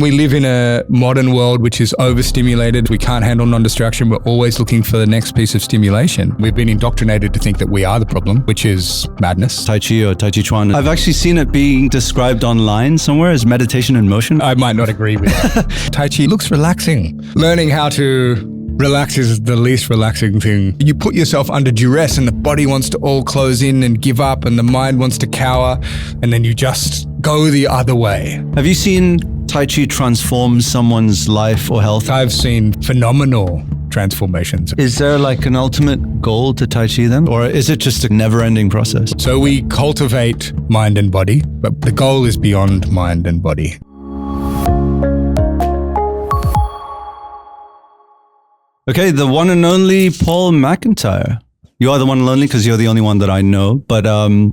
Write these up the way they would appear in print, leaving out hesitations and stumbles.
we live in a modern world which is overstimulated. We can't handle non-distraction. We're always looking for the next piece of stimulation. We've been indoctrinated to think that we are the problem, which is madness. Tai Chi or Tai Chi Chuan. I've actually seen it being described online somewhere as meditation in motion. I might not agree with that. Tai Chi looks relaxing. Learning how to relax is the least relaxing thing. You put yourself under duress and the body wants to all close in and give up and the mind wants to cower, and then you just go the other way. Have you seen Tai Chi transform someone's life or health? I've seen phenomenal transformations. Is there like an ultimate goal to Tai Chi then? Or is it just a never-ending process? So we cultivate mind and body, but the goal is beyond mind and body. Okay, the one and only Paul McIntyre. You are the one and only because you're the only one that I know. But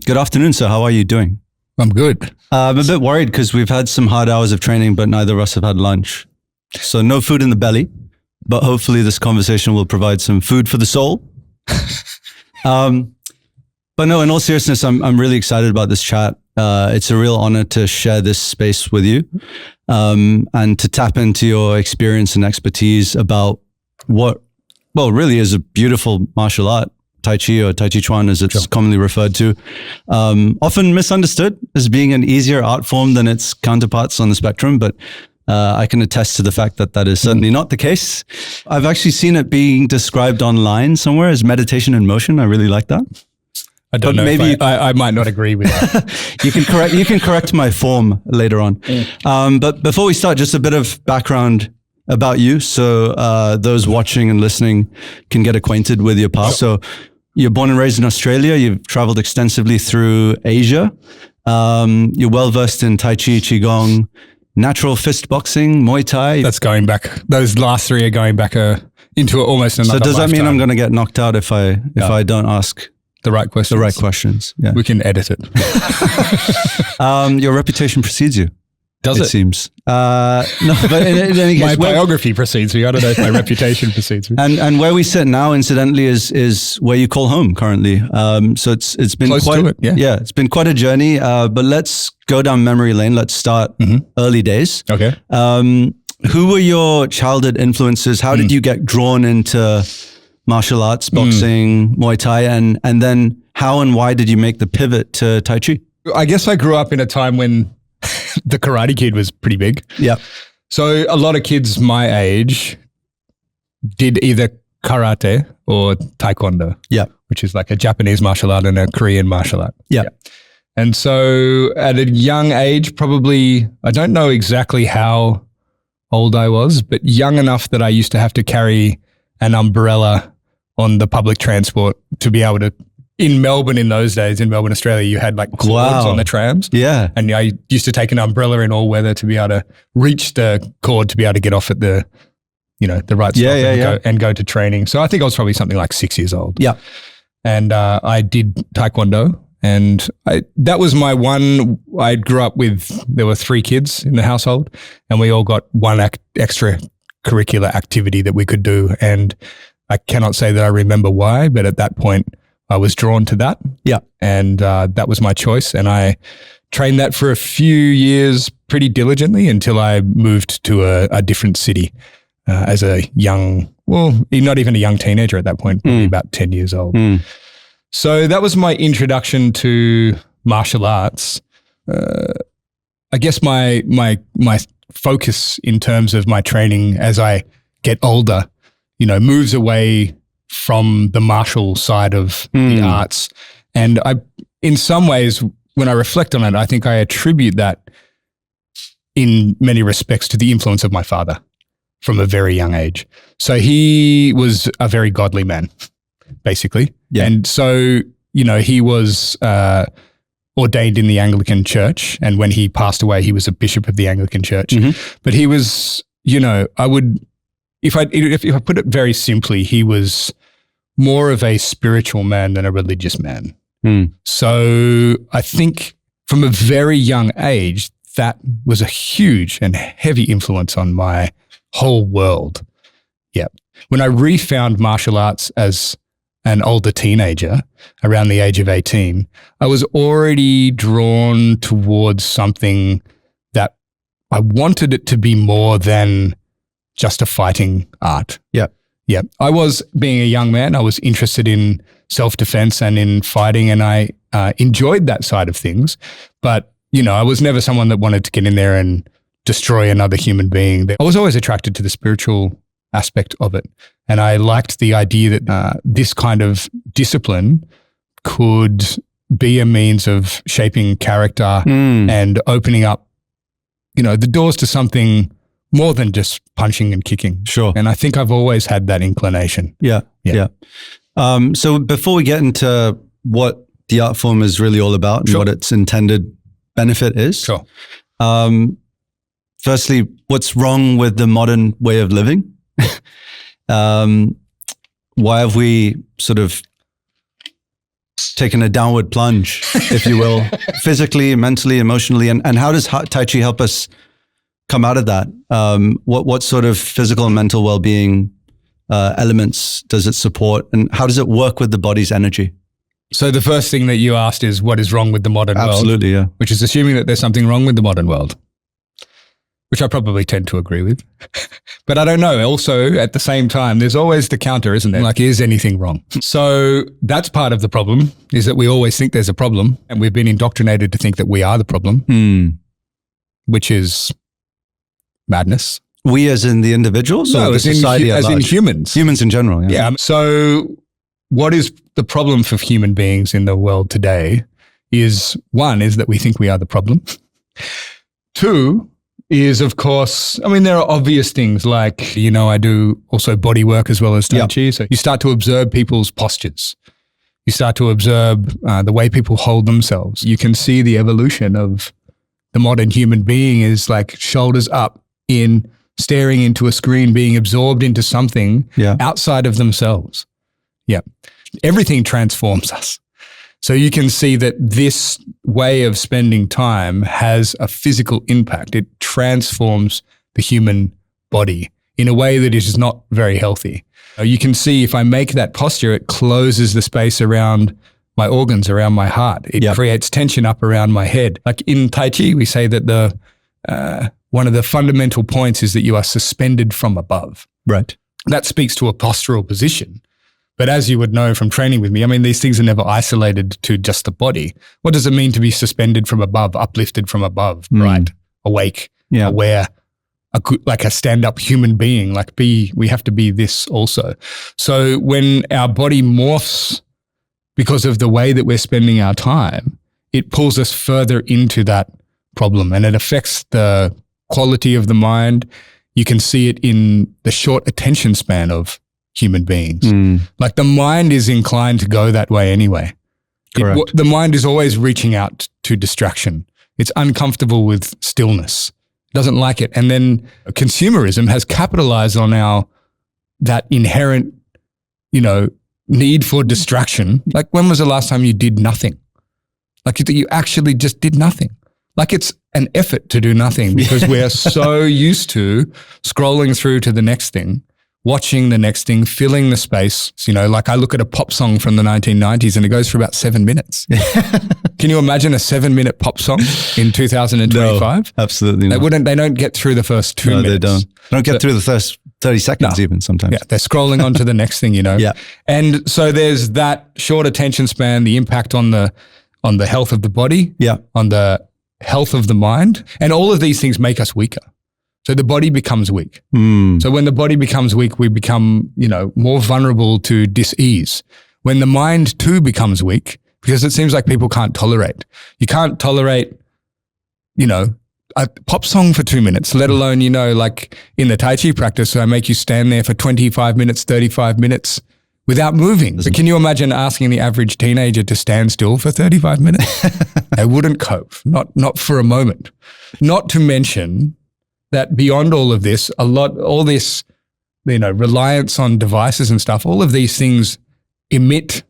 good afternoon, sir. How are you doing? I'm good. I'm a bit worried because we've had some hard hours of training, but neither of us have had lunch. So no food in the belly, but hopefully this conversation will provide some food for the soul. But no, in all seriousness, I'm really excited about this chat. It's a real honor to share this space with you and to tap into your experience and expertise about what, well, really is a beautiful martial art, Tai Chi or Tai Chi Chuan as it's commonly referred to, often misunderstood as being an easier art form than its counterparts on the spectrum, but I can attest to the fact that that is certainly not the case. I've actually seen it being described online somewhere as meditation in motion. I really like that. I don't know. Maybe I might not agree with that. You can correct my form later on. But before we start, just a bit of background about you, so those watching and listening can get acquainted with your past. So you're born and raised in Australia. You've traveled extensively through Asia. You're well versed in Tai Chi, Qigong, natural fist boxing, Muay Thai. That's going back. Those last three are going back into almost another. So does that lifetime. mean I'm going to get knocked out if I don't ask the right questions? The right questions. Yeah, we can edit it. Your reputation precedes you. Does it? It seems. No, but in any case, my biography precedes me. I don't know if my reputation precedes me. And where we sit now, incidentally, is where you call home currently. So it's been close to it. Yeah, it's been quite a journey. But let's go down memory lane. Let's start early days. Okay. Who were your childhood influences? How did you get drawn into martial arts, boxing, Muay Thai, and then how and why did you make the pivot to Tai Chi? I guess I grew up in a time when the Karate Kid was pretty big. Yeah. So a lot of kids my age did either karate or taekwondo. Yeah. Which is like a Japanese martial art and a Korean martial art. Yeah. And so at a young age, probably, I don't know exactly how old I was, but young enough that I used to have to carry an umbrella on the public transport to be able to. In Melbourne in those days, in Melbourne, Australia, you had like cords on the trams. Yeah. And I used to take an umbrella in all weather to be able to reach the cord to be able to get off at the, the right stop and go to training. So I think I was probably something like 6 years old. Yeah. And I did taekwondo, and that was my one. I grew up with, there were 3 kids in the household, and we all got one extra curricular activity that we could do. And I cannot say that I remember why, but at that point, I was drawn to that. Yeah. And that was my choice. And I trained that for a few years pretty diligently until I moved to a different city as a young, well, not even a young teenager at that point, probably about 10 years old. So that was my introduction to martial arts. I guess my focus in terms of my training as I get older, moves away from the martial side of the arts. And in some ways, when I reflect on it, I think I attribute that in many respects to the influence of my father from a very young age. So he was a very godly man, basically. Yeah. And so, he was ordained in the Anglican Church. And when he passed away, he was a bishop of the Anglican Church. But he was, if I put it very simply, he was more of a spiritual man than a religious man. So I think from a very young age, that was a huge and heavy influence on my whole world. Yeah. When I refound martial arts as an older teenager, around the age of 18, I was already drawn towards something that I wanted it to be more than just a fighting art. Yeah. Yeah. I was, being a young man, I was interested in self-defense and in fighting, and I enjoyed that side of things. But, I was never someone that wanted to get in there and destroy another human being. I was always attracted to the spiritual aspect of it. And I liked the idea that this kind of discipline could be a means of shaping character and opening up, the doors to something more than just punching and kicking. Sure. And I think I've always had that inclination. Yeah. So before we get into what the art form is really all about and what its intended benefit is, sure. Firstly, what's wrong with the modern way of living? Why have we sort of taken a downward plunge, if you will, physically, mentally, emotionally, and how does Tai Chi help us come out of that? What sort of physical and mental well-being elements does it support, and how does it work with the body's energy? So the first thing that you asked is what is wrong with the modern world? Absolutely, yeah. Which is assuming that there's something wrong with the modern world, which I probably tend to agree with. But I don't know. Also, at the same time, there's always the counter, isn't there? Like, is anything wrong? So that's part of the problem, is that we always think there's a problem, and we've been indoctrinated to think that we are the problem, which is madness. We as in the individuals? No, or as in humans. Humans in general, yeah. So what is the problem for human beings in the world today is, one, is that we think we are the problem. Two, is, of course, there are obvious things like, I do also body work as well as Tai Chi. So you start to observe people's postures. You start to observe the way people hold themselves. You can see the evolution of the modern human being is like shoulders up in staring into a screen, being absorbed into something outside of themselves. Yeah. Everything transforms us. So you can see that this way of spending time has a physical impact. It transforms the human body in a way that is not very healthy. You can see if I make that posture, it closes the space around my organs, around my heart. It creates tension up around my head. Like in Tai Chi, we say that one of the fundamental points is that you are suspended from above. Right. That speaks to a postural position. But as you would know from training with me, these things are never isolated to just the body. What does it mean to be suspended from above, uplifted from above, right? Awake, aware, like a stand-up human being, we have to be this also. So when our body morphs because of the way that we're spending our time, it pulls us further into that problem, and it affects the quality of the mind. You can see it in the short attention span of human beings. Like the mind is inclined to go that way anyway. Correct. The mind is always reaching out to distraction. It's uncomfortable with stillness. It doesn't like it. And then consumerism has capitalized on that inherent, need for distraction. Like when was the last time you did nothing? Like you actually just did nothing. Like it's an effort to do nothing because we're so used to scrolling through to the next thing, watching the next thing, filling the space. Like I look at a pop song from the 1990s and it goes for about 7 minutes. Can you imagine a 7-minute pop song in 2025? No, absolutely not. They don't get through the first 2 minutes. They don't get through the first 30 seconds even sometimes. Yeah, they're scrolling on to the next thing, Yeah. And so there's that short attention span, the impact on the health of the body, on the health of the mind. And all of these things make us weaker. So the body becomes weak. So when the body becomes weak, we become, more vulnerable to dis-ease. When the mind too becomes weak, because it seems like people can't tolerate. You can't tolerate, a pop song for 2 minutes, let alone, like in the Tai Chi practice, so I make you stand there for 25 minutes, 35 minutes without moving. But can you imagine asking the average teenager to stand still for 35 minutes? They wouldn't cope, not for a moment. Not to mention that beyond all of this, all this, reliance on devices and stuff, all of these things emit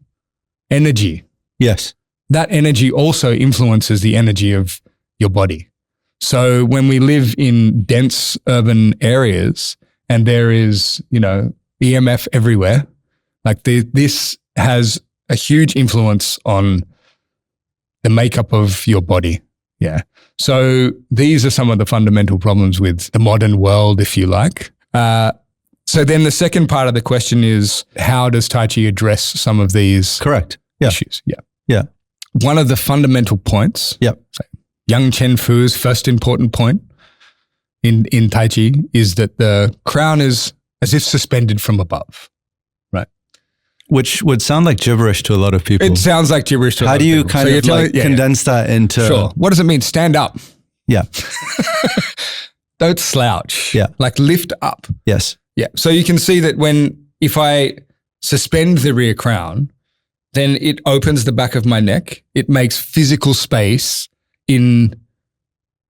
energy. Yes. That energy also influences the energy of your body. So when we live in dense urban areas and there is, EMF everywhere, like this has a huge influence on the makeup of your body. Yeah. So these are some of the fundamental problems with the modern world, if you like. So then the second part of the question is, how does Tai Chi address some of these Correct. issues? Yeah. Yeah. One of the fundamental points, Yep. Yang Chen Fu's first important point in Tai Chi is that the crown is as if suspended from above, right? Which would sound like gibberish to a lot of people. It sounds like gibberish to a lot How of do you people. kind of like condense that into... Sure. What does it mean? Stand up. Yeah. Don't slouch. Yeah. Like lift up. Yes. Yeah. So you can see that if I suspend the rear crown, then it opens the back of my neck. It makes physical space in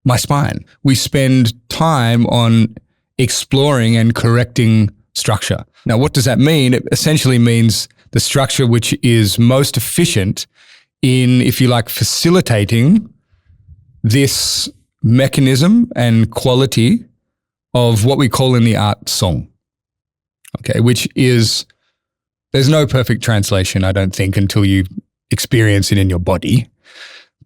my spine. We spend time on exploring and correcting structure. Now, what does that mean? It essentially means the structure which is most efficient in, if you like, facilitating this mechanism and quality of what we call in the art song. Okay, which is, there's no perfect translation, I don't think, until you experience it in your body.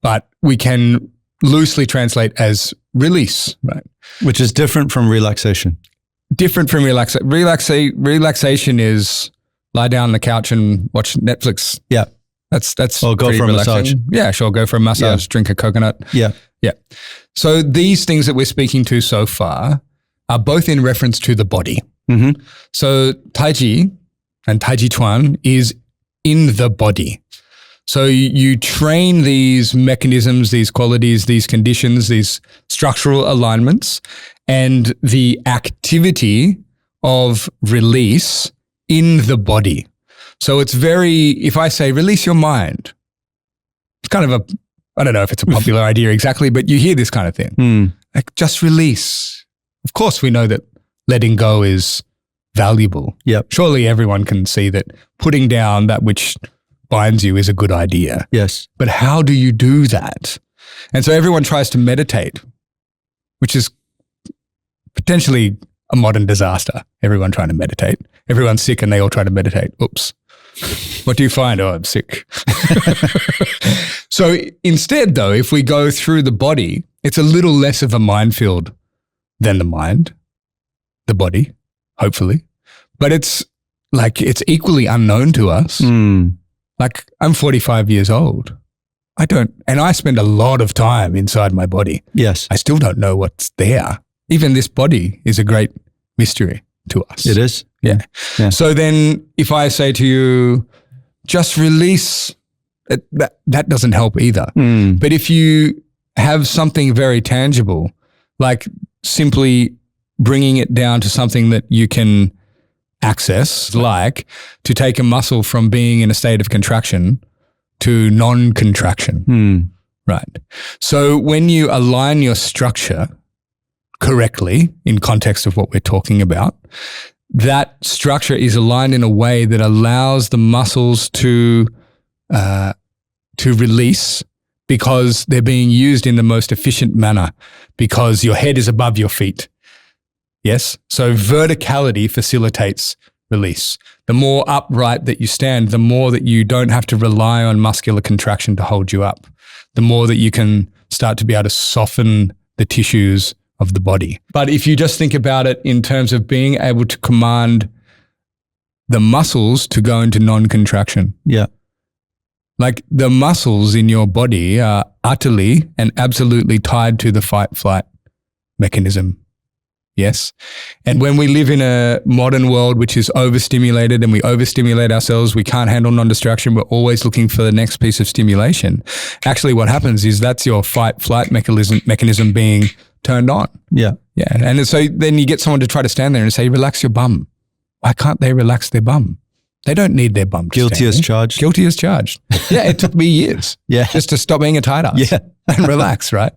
But we can loosely translate as release, right? Which is different from relaxation. Different from relaxation is lie down on the couch and watch Netflix. Yeah. That's or go for a massage. Yeah, sure. Go for a massage, drink a coconut. Yeah. Yeah. So these things that we're speaking to so far are both in reference to the body. Mm-hmm. So Tai Chi and Tai Chi Chuan is in the body. So you train these mechanisms, these qualities, these conditions, these structural alignments, and the activity of release in the body. So it's if I say release your mind, it's kind of I don't know if it's a popular idea exactly, but you hear this kind of thing. Like just release. Of course, we know that letting go is valuable. Yep. Surely everyone can see that putting down that which binds you is a good idea. Yes. But how do you do that? And so everyone tries to meditate, which is potentially a modern disaster. Everyone trying to meditate. Everyone's sick and they all try to meditate. Oops. What do you find? Oh, I'm sick. So instead, though, if we go through the body, it's a little less of a minefield than the mind, the body, hopefully. But it's equally unknown to us. Like I'm 45 years old. And I spend a lot of time inside my body. Yes. I still don't know what's there. Even this body is a great mystery to us. It is. Yeah. So then if I say to you, just release, that doesn't help either. But if you have something very tangible, like simply bringing it down to something that you can access, like to take a muscle from being in a state of contraction to non-contraction. Right. So when you align your structure correctly in context of what we're talking about, that structure is aligned in a way that allows the muscles to release because they're being used in the most efficient manner because your head is above your feet. Yes? So verticality facilitates release. The more upright that you stand, the more that you don't have to rely on muscular contraction to hold you up, the more that you can start to be able to soften the tissues of the body. But if you just think about it in terms of being able to command the muscles to go into non-contraction. Yeah. Like the muscles in your body are utterly and absolutely tied to the fight-flight mechanism. Yes. And when we live in a modern world which is overstimulated and we overstimulate ourselves, we can't handle non-distraction, we're always looking for the next piece of stimulation. Actually, what happens is that's your fight-flight mechanism being turned on. Yeah. Yeah. And so then you get someone to try to stand there and say, relax your bum. Why can't they relax their bum? They don't need their bum. Guilty as charged. Guilty as charged. Yeah. It took me years. Yeah. Just to stop being a tight ass. Yeah. And relax, right?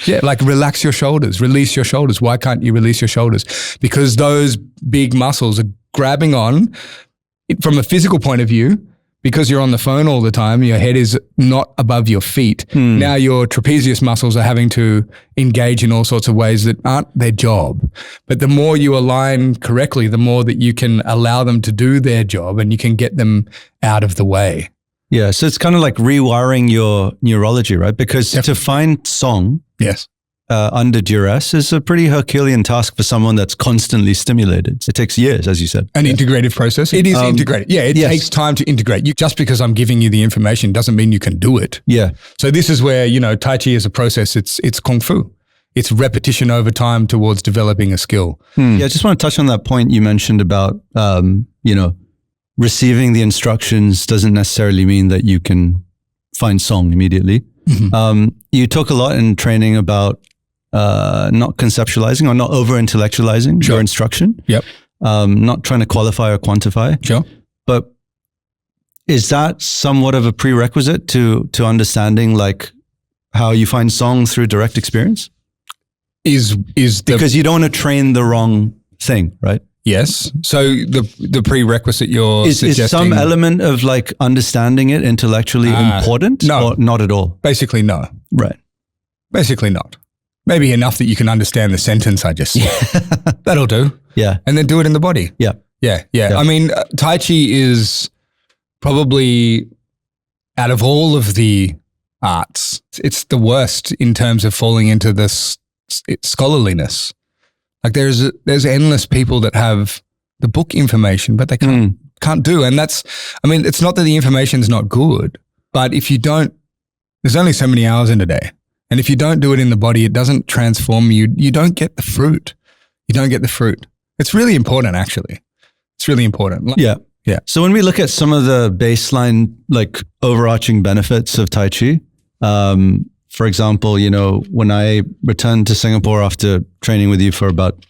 Yeah. Like relax your shoulders, release your shoulders. Why can't you release your shoulders? Because those big muscles are grabbing on from a physical point of view. Because you're on the phone all the time, your head is not above your feet. Now your trapezius muscles are having to engage in all sorts of ways that aren't their job. But the more you align correctly, the more that you can allow them to do their job and you can get them out of the way. Yeah. So it's kind of like rewiring your neurology, right? Because to find song, yes, under duress is a pretty Herculean task for someone that's constantly stimulated. It takes years, as you said. An integrative process. It is integrated. Yeah, it takes time to integrate. Just because I'm giving you the information doesn't mean you can do it. Yeah. So this is where, Tai Chi is a process. It's Kung Fu. It's repetition over time towards developing a skill. Yeah, I just want to touch on that point you mentioned about, receiving the instructions doesn't necessarily mean that you can find song immediately. Mm-hmm. You talk a lot in training about not conceptualizing or not over-intellectualizing your instruction. Yep. Not trying to qualify or quantify. Sure. But is that somewhat of a prerequisite to understanding like how you find song through direct experience? Because you don't want to train the wrong thing, right? Yes. So the prerequisite you're suggesting... Is some element of like understanding it intellectually important? No. Or not at all? Basically, no. Right. Basically not. Maybe enough that you can understand the sentence I just said. That'll do. Yeah. And then do it in the body. Yeah. Yeah. I mean, Tai Chi is probably, out of all of the arts, it's the worst in terms of falling into this scholarliness. Like there's endless people that have the book information, but they can't do. And it's not that the information's not good, but if you don't, there's only so many hours in a day. And if you don't do it in the body, it doesn't transform you. You don't get the fruit. It's really important, actually. It's really important. Yeah. So when we look at some of the baseline, like overarching benefits of Tai Chi, for example, when I returned to Singapore after training with you for about,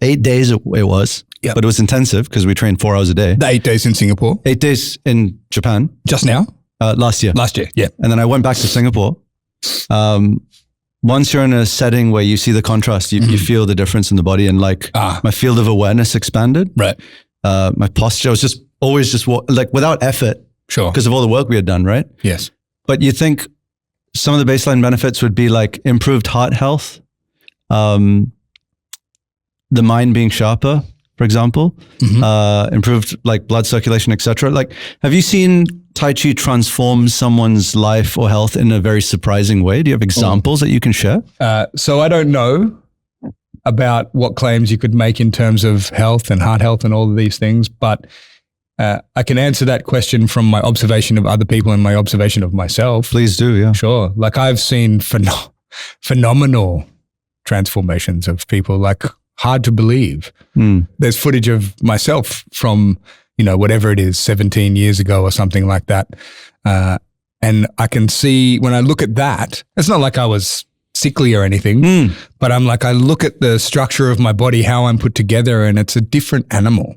8 days it was, but it was intensive because we trained 4 hours a day. The 8 days in Singapore. 8 days in Japan. Just now? Last year, yeah. And then I went back to Singapore. Once you're in a setting where you see the contrast, you feel the difference in the body, and like my field of awareness expanded. Right. My posture was always like without effort. Sure. Because of all the work we had done, right? Yes. But you think some of the baseline benefits would be like improved heart health, the mind being sharper, for example, improved like blood circulation, etc. Like, have you seen Tai Chi transform someone's life or health in a very surprising way? Do you have examples that you can share? So I don't know about what claims you could make in terms of health and heart health and all of these things, but I can answer that question from my observation of other people and my observation of myself. Please do, yeah. Sure. Like I've seen phenomenal transformations of people, like hard to believe. There's footage of myself from, whatever it is, 17 years ago or something like that. And I can see when I look at that, it's not like I was sickly or anything, but I look at the structure of my body, how I'm put together, and it's a different animal,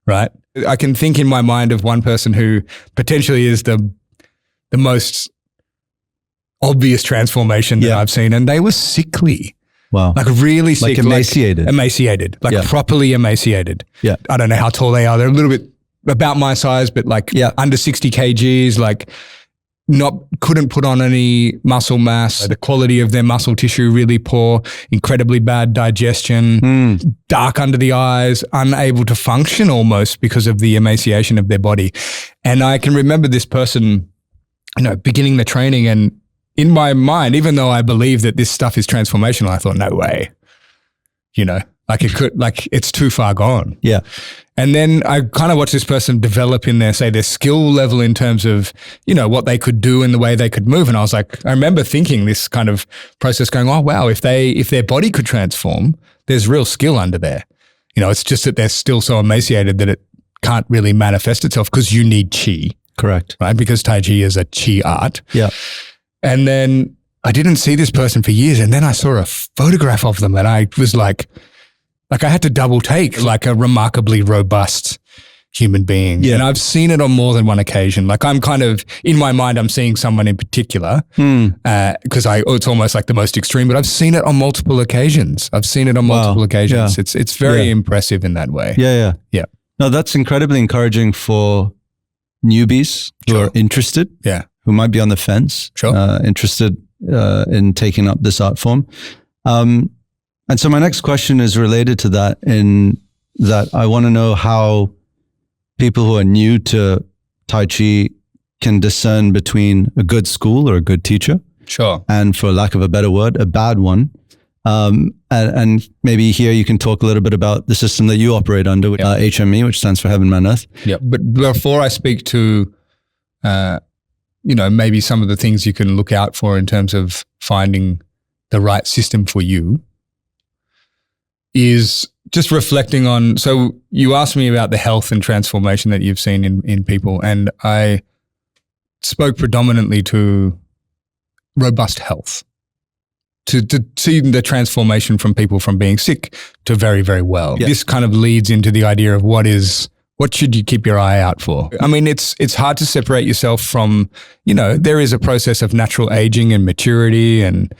right? I can think in my mind of one person who potentially is the most obvious transformation that I've seen, and they were sickly. Wow. Like really sick. Like emaciated. Like properly emaciated. Yeah. I don't know how tall they are. They're a little bit about my size, but like under 60 kgs, like couldn't put on any muscle mass. The quality of their muscle tissue really poor, incredibly bad digestion, dark under the eyes, unable to function almost because of the emaciation of their body. And I can remember this person, beginning the training, and in my mind, even though I believe that this stuff is transformational, I thought, no way, it's too far gone. Yeah. And then I kind of watched this person develop in their skill level in terms of, what they could do and the way they could move. And I was like, I remember thinking this kind of process going, oh, wow, if their body could transform, there's real skill under there. It's just that they're still so emaciated that it can't really manifest itself because you need chi. Correct. Right? Because Tai Chi is a chi art. Yeah. And then I didn't see this person for years. And then I saw a photograph of them and I was like I had to double take, like a remarkably robust human being. Yeah. And I've seen it on more than one occasion. Like I'm kind of, in my mind, I'm seeing someone in particular because it's almost like the most extreme, but I've seen it on multiple occasions. Yeah. It's very impressive in that way. Yeah. No, that's incredibly encouraging for newbies who are interested. Yeah. Who might be on the fence, interested in taking up this art form. And so my next question is related to that, in that I want to know how people who are new to Tai Chi can discern between a good school or a good teacher. Sure. and, for lack of a better word, a bad one. And maybe here you can talk a little bit about the system that you operate under, HME, which stands for Heaven, Man, Earth. Yeah. But before I speak to, maybe some of the things you can look out for in terms of finding the right system for you, is just reflecting on, so you asked me about the health and transformation that you've seen in people, and I spoke predominantly to robust health, to see the transformation from people from being sick to very, very well. Yeah. This kind of leads into the idea of what should you keep your eye out for? I mean, it's hard to separate yourself from, there is a process of natural aging and maturity and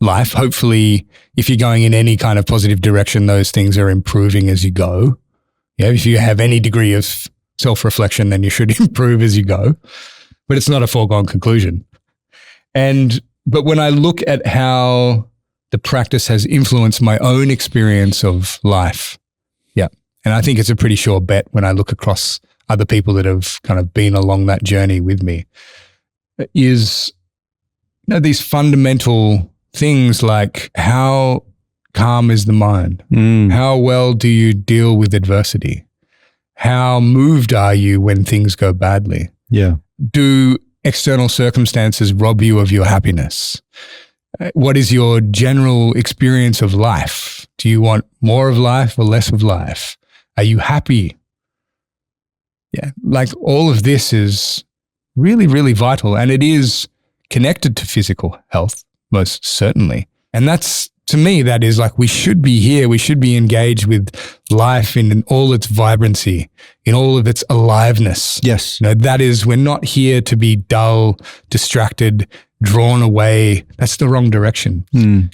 life. Hopefully, if you're going in any kind of positive direction, those things are improving as you go. Yeah, if you have any degree of self-reflection, then you should improve as you go. But it's not a foregone conclusion. But when I look at how the practice has influenced my own experience of life, and I think it's a pretty sure bet when I look across other people that have kind of been along that journey with me, is these fundamental things like how calm is the mind? How well do you deal with adversity? How moved are you when things go badly? Yeah. Do external circumstances rob you of your happiness? What is your general experience of life? Do you want more of life or less of life? Are you happy? Yeah, like all of this is really, really vital, and it is connected to physical health, most certainly. And that's, to me, that is like, we should be here. We should be engaged with life in all its vibrancy, in all of its aliveness. Yes. That is, we're not here to be dull, distracted, drawn away. That's the wrong direction.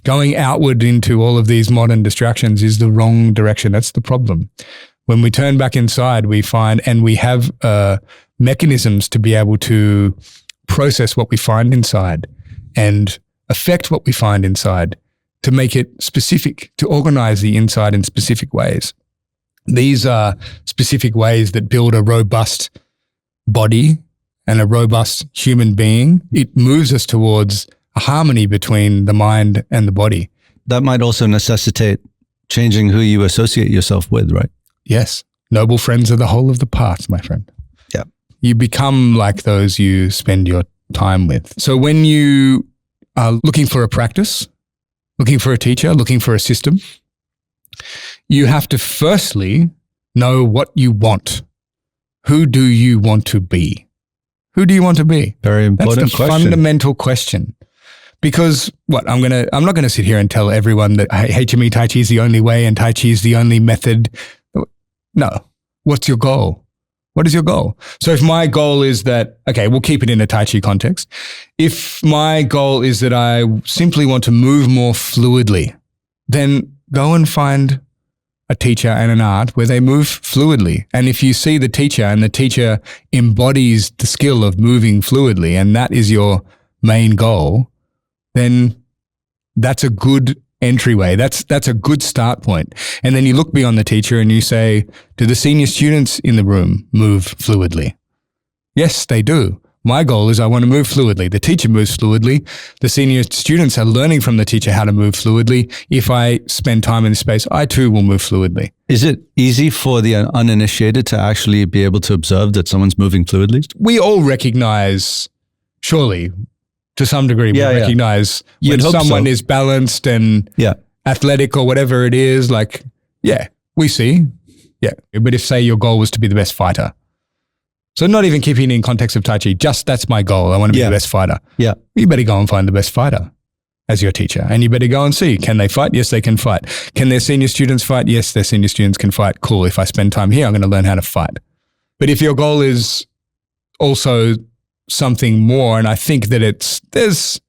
Going outward into all of these modern distractions is the wrong direction. That's the problem. When we turn back inside, we find, and we have mechanisms to be able to process what we find inside and affect what we find inside, to make it specific, to organize the inside in specific ways. These are specific ways that build a robust body and a robust human being. It moves us towards a harmony between the mind and the body. That might also necessitate changing who you associate yourself with, right? Yes. Noble friends are the whole of the parts, my friend. Yeah. You become like those you spend your time with. So when you are looking for a practice, looking for a teacher, looking for a system, you have to firstly know what you want. Who do you want to be? Who do you want to be? Very important That's the question. fundamental question. Because I'm not going to sit here and tell everyone that HME Tai Chi is the only way and Tai Chi is the only method. No. What's your goal? What is your goal? So if my goal is that, okay, we'll keep it in a Tai Chi context. If my goal is that I simply want to move more fluidly, then go and find a teacher and an art where they move fluidly. And if you see the teacher and the teacher embodies the skill of moving fluidly, and that is your main goal, then that's a good entryway. That's a good start point. And then you look beyond the teacher and you say, do the senior students in the room move fluidly? Yes, they do. My goal is I want to move fluidly. The teacher moves fluidly. The senior students are learning from the teacher how to move fluidly. If I spend time in this space, I too will move fluidly. Is it easy for the uninitiated to actually be able to observe that someone's moving fluidly? We all recognize, surely, to some degree, we recognize when someone is balanced and athletic or whatever it is, like, we see. Yeah. But if, say, your goal was to be the best fighter, so not even keeping it in context of Tai Chi, just that's my goal. I want to be the best fighter. Yeah. You better go and find the best fighter as your teacher. And you better go and see, can they fight? Yes, they can fight. Can their senior students fight? Yes, their senior students can fight. Cool. If I spend time here, I'm going to learn how to fight. But if your goal is also something more, and I think that there's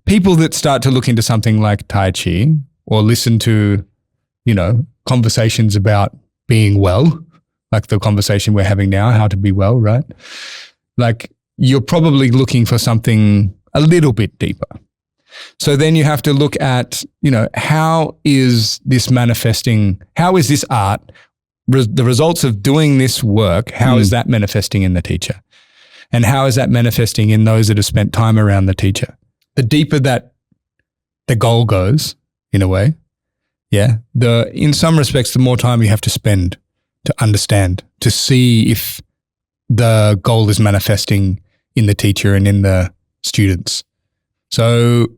people that start to look into something like Tai Chi or listen to, conversations about being well, like the conversation we're having now, how to be well, right? Like, you're probably looking for something a little bit deeper. So then you have to look at, how is this manifesting? How is this art, the results of doing this work, how is that manifesting in the teacher? And how is that manifesting in those that have spent time around the teacher? the deeper that the goal goes, in a way, in some respects, the more time you have to spend to understand, to see if the goal is manifesting in the teacher and in the students. So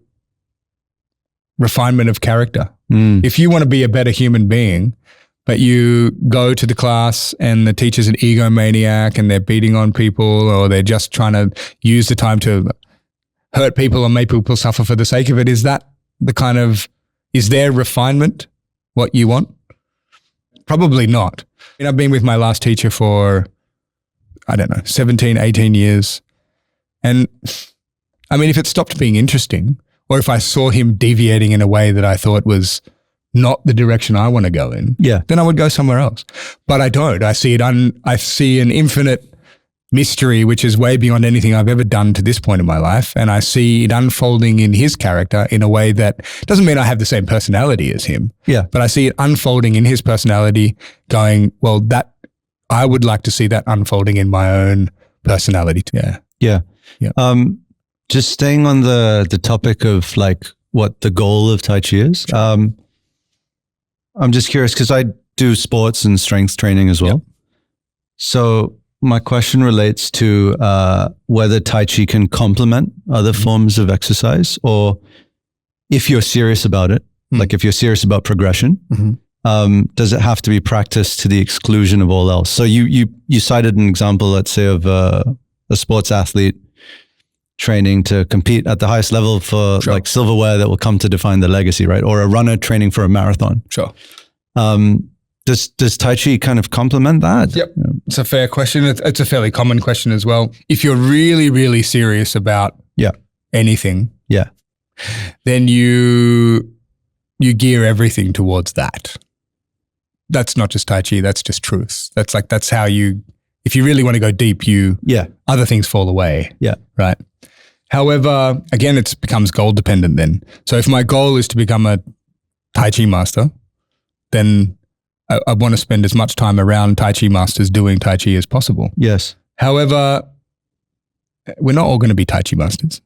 refinement of character. If you want to be a better human being, but you go to the class and the teacher's an egomaniac and they're beating on people, or they're just trying to use the time to hurt people and make people suffer for the sake of it, is that is their refinement what you want? Probably not. I've been with my last teacher for, 17, 18 years. And if it stopped being interesting, or if I saw him deviating in a way that I thought was not the direction I want to go in, then I would go somewhere else. But I don't. I see I see an infinite mystery, which is way beyond anything I've ever done to this point in my life. And I see it unfolding in his character in a way that doesn't mean I have the same personality as him. Yeah. But I see it unfolding in his personality going, well, I would like to see that unfolding in my own personality. Yeah. Just staying on the topic of like what the goal of Tai Chi is. I'm just curious because I do sports and strength training as well. So my question relates to whether Tai Chi can complement other forms of exercise, or if you're serious about it, like if you're serious about progression, does it have to be practiced to the exclusion of all else? So you cited an example, let's say, of a sports athlete training to compete at the highest level for like silverware that will come to define the legacy, right? Or a runner training for a marathon. Sure. Does Tai Chi kind of complement that? Yep. It's a fair question. It's a fairly common question as well. If you're really, really serious about anything, then you gear everything towards that. That's not just Tai Chi, that's just truth. That's how if you really want to go deep, other things fall away. Yeah. Right. However, again, it becomes goal dependent then. So if my goal is to become a Tai Chi master, then I want to spend as much time around Tai Chi masters doing Tai Chi as possible. Yes. However, we're not all going to be Tai Chi masters.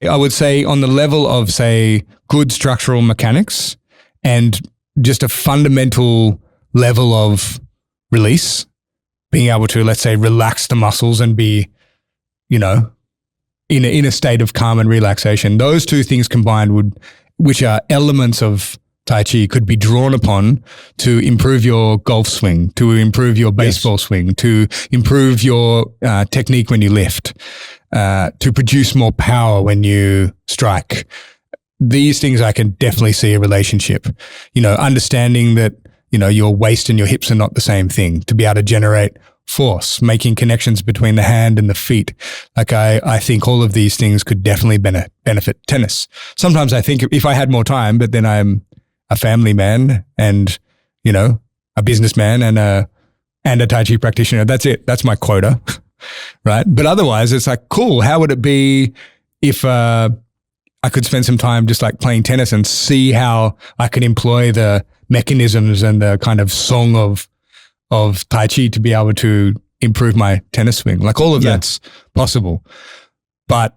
I would say on the level of, say, good structural mechanics and just a fundamental level of release, being able to, let's say, relax the muscles and be, in a state of calm and relaxation. Those two things combined which are elements of Tai Chi, could be drawn upon to improve your golf swing, to improve your baseball swing, to improve your technique when you lift, to produce more power when you strike. These things I can definitely see a relationship. Understanding that, your waist and your hips are not the same thing, to be able to generate force, making connections between the hand and the feet. Like I think all of these things could definitely benefit tennis. Sometimes I think if I had more time, but then I'm a family man and, a businessman and a Tai Chi practitioner. That's it. That's my quota. Right. But otherwise it's like, cool. How would it be if I could spend some time just like playing tennis and see how I could employ the mechanisms and the kind of song of Tai Chi to be able to improve my tennis swing. Like all of that's possible. But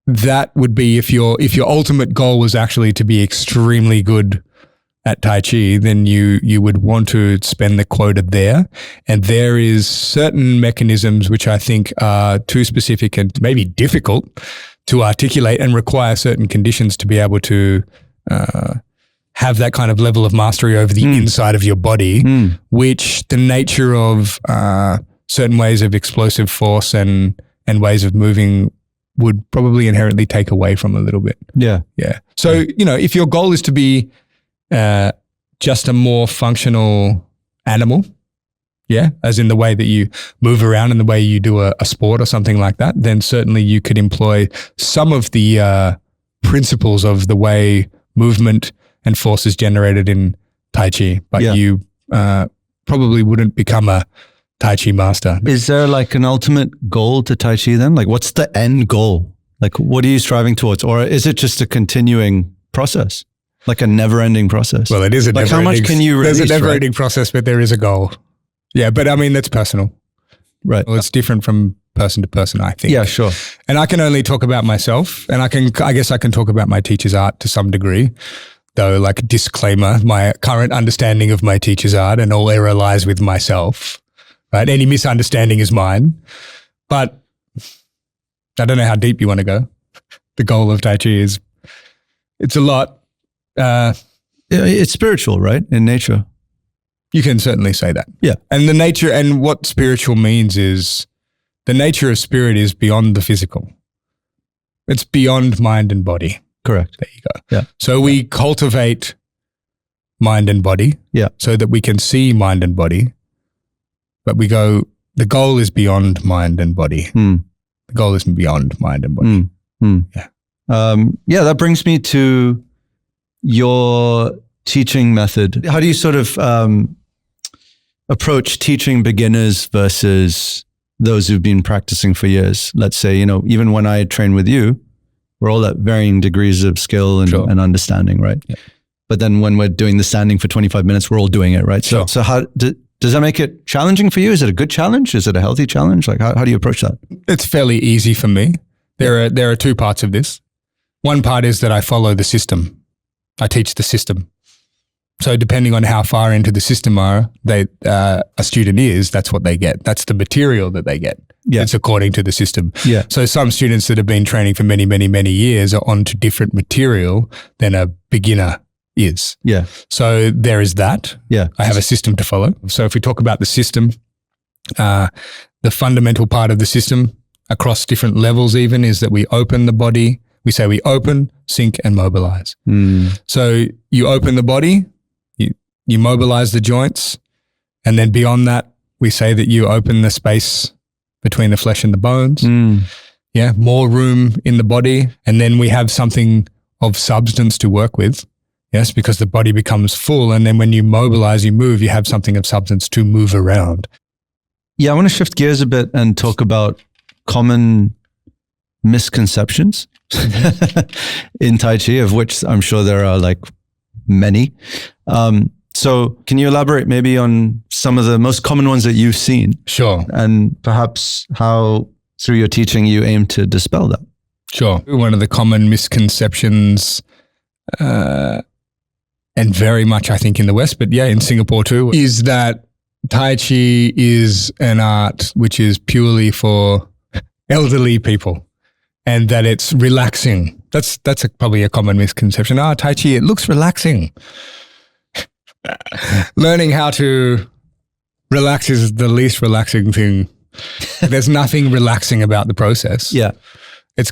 that would be if your ultimate goal was actually to be extremely good at Tai Chi, then you would want to spend the quota there. And there is certain mechanisms which I think are too specific and maybe difficult to articulate and require certain conditions to be able to have that kind of level of mastery over the inside of your body, which the nature of certain ways of explosive force and ways of moving would probably inherently take away from a little bit. Yeah. So, if your goal is to be just a more functional animal, as in the way that you move around and the way you do a sport or something like that, then certainly you could employ some of the principles of the way movement and force is generated in Tai Chi, but you probably wouldn't become a Tai Chi master. Is there like an ultimate goal to Tai Chi then? Like what's the end goal? Like what are you striving towards? Or is it just a continuing process? Like a never-ending process? Well, it is a never-ending. How much can you release? There's a never-ending process, but there is a goal. Yeah, but I mean, that's personal. Right. Well, it's different from person to person, I think. Yeah, sure. And I can only talk about myself, and I guess I can talk about my teacher's art to some degree, though, like, disclaimer, my current understanding of my teacher's art and all error lies with myself, right? Any misunderstanding is mine. But I don't know how deep you want to go. The goal of Tai Chi is, it's a lot. It's spiritual, right? In nature. You can certainly say that. Yeah. And the nature, and what spiritual means is, the nature of spirit is beyond the physical. It's beyond mind and body. Correct. There you go. Yeah. So we cultivate mind and body, so that we can see mind and body. But the goal is beyond mind and body. The goal is beyond mind and body. Yeah. That brings me to your teaching method. How do you sort of approach teaching beginners versus those who've been practicing for years? Let's say, even when I train with you, we're all at varying degrees of skill and understanding, right? Yeah. But then when we're doing the standing for 25 minutes, we're all doing it, right? So how does that make it challenging for you? Is it a good challenge? Is it a healthy challenge? Like, how do you approach that? It's fairly easy for me. There are two parts of this. One part is that I follow the system. I teach the system. So depending on how far into the system a student is, that's what they get. That's the material that they get. Yeah. It's according to the system. Yeah. So some students that have been training for many, many, many years are onto different material than a beginner is. Yeah. So there is that. Yeah. I have a system to follow. So if we talk about the system, the fundamental part of the system across different levels even is that we open the body. We say we open, sink, and mobilize. So you open the body, you mobilize the joints, and then beyond that, we say that you open the space between the flesh and the bones. Yeah, more room in the body, and then we have something of substance to work with. Yes, because the body becomes full, and then when you mobilize, you move, you have something of substance to move around. Yeah, I want to shift gears a bit and talk about common misconceptions in Tai Chi, of which I'm sure there are like many. So can you elaborate maybe on some of the most common ones that you've seen? Sure. And perhaps how through your teaching you aim to dispel that? Sure. One of the common misconceptions, and very much I think in the West, but yeah, in Singapore too, is that Tai Chi is an art which is purely for elderly people and that it's relaxing. That's probably a common misconception. Tai Chi, it looks relaxing. Learning how to relax is the least relaxing thing. There's nothing relaxing about the process. Yeah. It's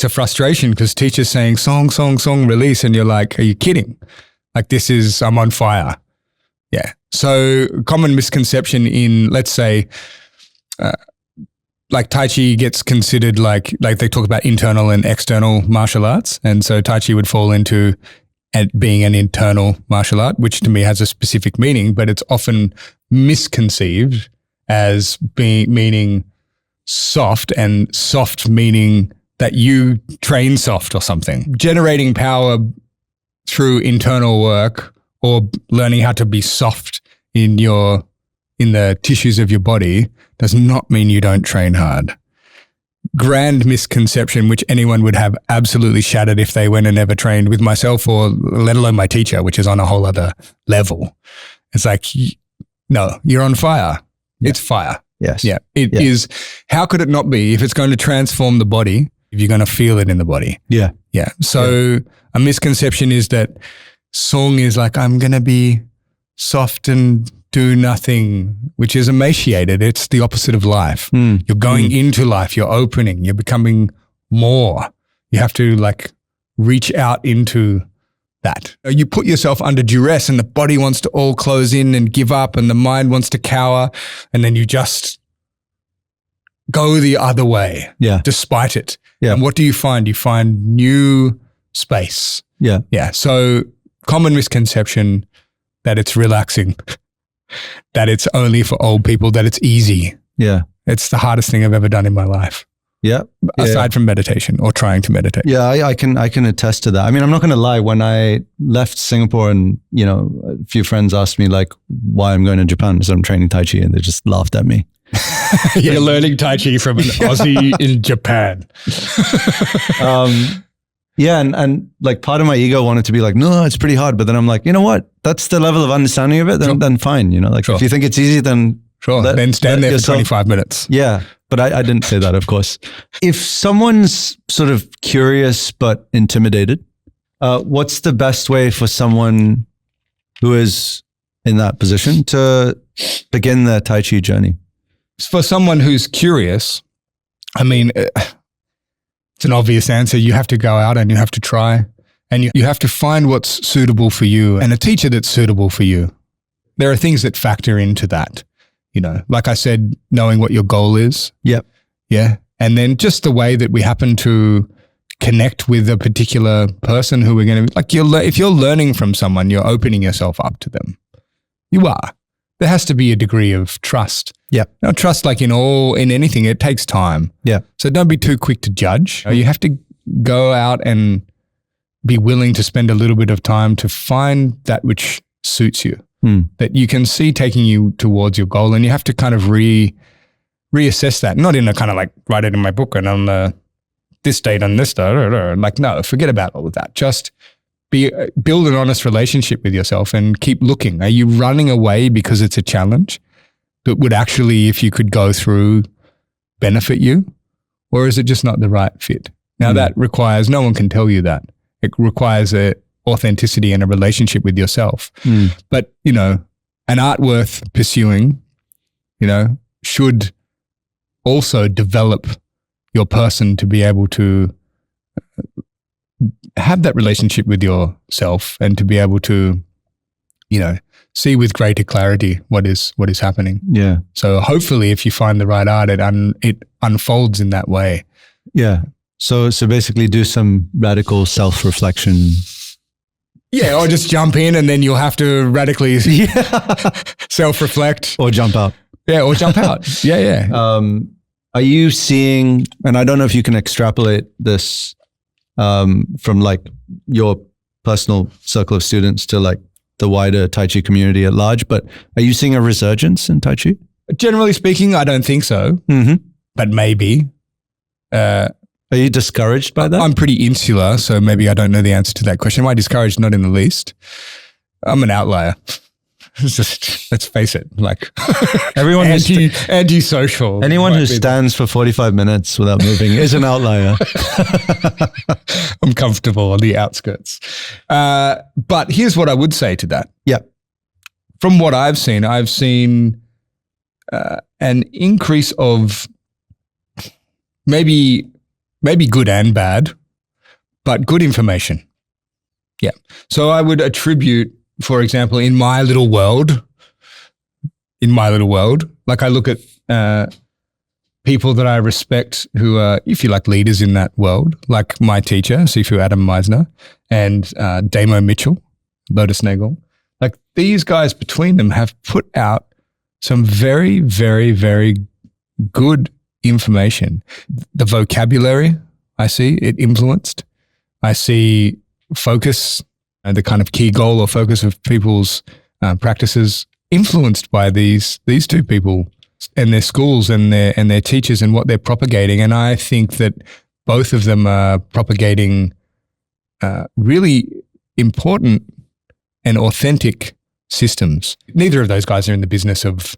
a frustration because teachers saying song, song, song, release. And you're like, are you kidding? Like I'm on fire. Yeah. So common misconception in, let's say, like Tai Chi gets considered like they talk about internal and external martial arts. And so Tai Chi would fall into being an internal martial art, which to me has a specific meaning, but it's often misconceived as meaning soft, and soft meaning that you train soft or something. Generating power through internal work or learning how to be soft in the tissues of your body does not mean you don't train hard. Grand misconception, which anyone would have absolutely shattered if they went and never trained with myself or let alone my teacher, which is on a whole other level. It's like, no, you're on fire. Yeah. It's fire. Yes. Yeah. It is. How could it not be? If it's going to transform the body, if you're going to feel it in the body. Yeah. Yeah. So a misconception is that song is like, I'm going to be soft and do nothing, which is emaciated. It's the opposite of life. You're going into life. You're opening. You're becoming more. You have to like reach out into that. You put yourself under duress and the body wants to all close in and give up and the mind wants to cower, and then you just go the other way despite it. Yeah. And what do you find? You find new space. Yeah. Yeah. So common misconception that it's relaxing, that it's only for old people, that it's easy. Yeah. It's the hardest thing I've ever done in my life. Yeah. Aside from meditation or trying to meditate. Yeah, I can attest to that. I mean, I'm not going to lie. When I left Singapore and, a few friends asked me like why I'm going to Japan, so I'm training Tai Chi, and they just laughed at me. You're learning Tai Chi from an Aussie in Japan. Yeah, and like part of my ego wanted to be like, no, it's pretty hard. But then I'm like, you know what? That's the level of understanding of it. Then fine. You know, like if you think it's easy, then then stand there for 25 minutes. Yeah, but I didn't say that, of course. If someone's sort of curious but intimidated, what's the best way for someone who is in that position to begin their Tai Chi journey? For someone who's curious, I mean, it's an obvious answer. You have to go out and you have to try, and you have to find what's suitable for you and a teacher that's suitable for you. There are things that factor into that, you know, like I said, knowing what your goal is. Yep. Yeah. And then just the way that we happen to connect with a particular person who we're going to, like if you're learning from someone, you're opening yourself up to them. You are. There has to be a degree of trust. Yeah. Now, trust, like in anything, it takes time. Yeah. So don't be too quick to judge. You have to go out and be willing to spend a little bit of time to find that which suits you, that you can see taking you towards your goal. And you have to kind of reassess that, not in a kind of like write it in my book and on this date and this day. Like, no, forget about all of that. Just build an honest relationship with yourself and keep looking. Are you running away because it's a challenge that would actually, if you could go through, benefit you? Or is it just not the right fit? Now that requires, no one can tell you that. It requires a authenticity and a relationship with yourself. But, you know, an art worth pursuing, you know, should also develop your person to be able to have that relationship with yourself and to be able to, you know, see with greater clarity what is happening. Yeah. So hopefully if you find the right art, it unfolds in that way. Yeah. So basically do some radical self-reflection. Yeah, or just jump in and then you'll have to radically self-reflect. Or jump out. Yeah, or jump out. Yeah. Are you seeing, and I don't know if you can extrapolate this from like your personal circle of students to like the wider Tai Chi community at large, but are you seeing a resurgence in Tai Chi? Generally speaking, I don't think so, but maybe. Are you discouraged by that? I'm pretty insular, so maybe I don't know the answer to that question. Am I discouraged? Not in the least. I'm an outlier. It's just, let's face it, like everyone anti-social. Anyone who stands for 45 minutes without moving is an outlier. I'm comfortable on the outskirts. But here's what I would say to that. Yeah. From what I've seen an increase of maybe good and bad, but good information. Yeah. So I would attribute, for example, in my little world, like I look at people that I respect who are, if you like, leaders in that world, like my teacher, Sifu Adam Mizner, and Damo Mitchell, Lotus Neigong. Like these guys between them have put out some very, very, very good information. The vocabulary, I see it influenced. I see focus and the kind of key goal or focus of people's practices influenced by these two people and their schools and their teachers and what they're propagating. And I think that both of them are propagating really important and authentic systems. Neither of those guys are in the business of,